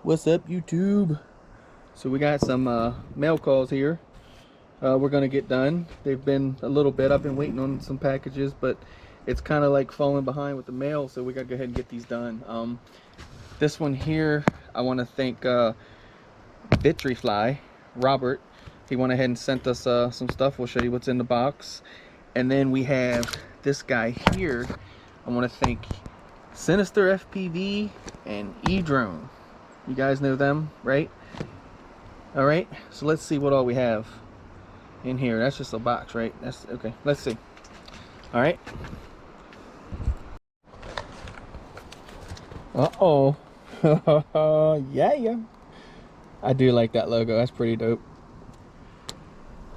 What's up, YouTube? So we got some mail calls here. We're gonna get done. They've been a little bit. I've been waiting on some packages, but it's kind of like falling behind with the mail, so we gotta go ahead and get these done. This one here, I want to thank VitriFly, Robert. He went ahead and sent us some stuff. We'll show you what's in the box. And then we have this guy here. I want to thank Sinister FPV and Edrone. You guys know them, right? All right, so let's see what all we have in here. That's just a box, right? That's okay. Let's see. All right. Uh-oh. Yeah. I do like that logo. That's pretty dope.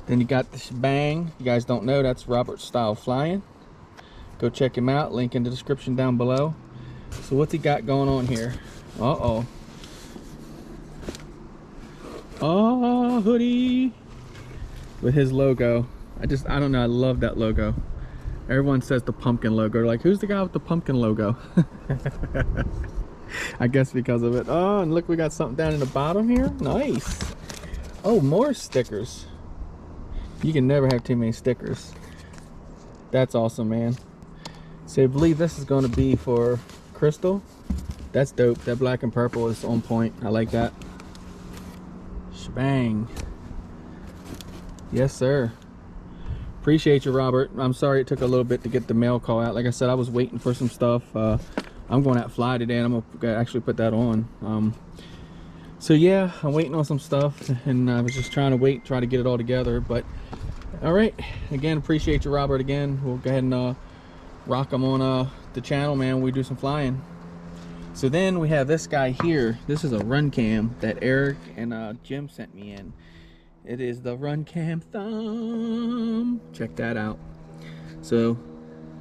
Then you got the shebang. You guys don't know, that's Robert Style Flying. Go check him out. Link in the description down below. So what's he got going on here? Uh-oh. Oh, hoodie with his logo. I don't know, I love that logo. Everyone says the pumpkin logo. They're like, who's the guy with the pumpkin logo? I guess because of it. Oh, and look, we got something down in the bottom here. Nice. Oh, more stickers. You can never have too many stickers. That's awesome, man. So I believe this is going to be for Crystal. That's dope. That black and purple is on point. I like that. Shebang. Yes, sir. Appreciate you, Robert. I'm sorry it took a little bit to get the mail call out. Like I said, I was waiting for some stuff. I'm going out fly today, and I'm gonna actually put that on. So yeah, I'm waiting on some stuff, and I was just trying to try to get it all together. But all right, again, appreciate you, Robert. Again, we'll go ahead and rock them on the channel, man. We do some flying. So then we have this guy here. This is a run cam that Eric and Jim sent me in. It is the run cam thumb. Check that out. So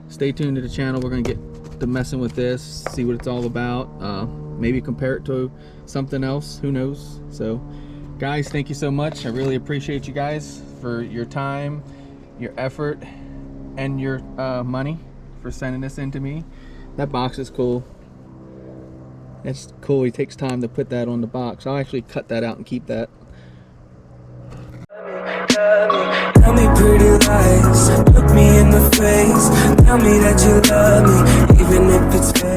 stay tuned to the channel. We're gonna get to messing with this, see what it's all about. Maybe compare it to something else, who knows. So guys, thank you so much. I really appreciate you guys for your time, your effort, and your money for sending this in to me. That box is cool. That's cool. He takes time to put that on the box. I'll actually cut that out and keep that. Tell me pretty lies, look me in the face. Tell me that you love me, even if it's fake.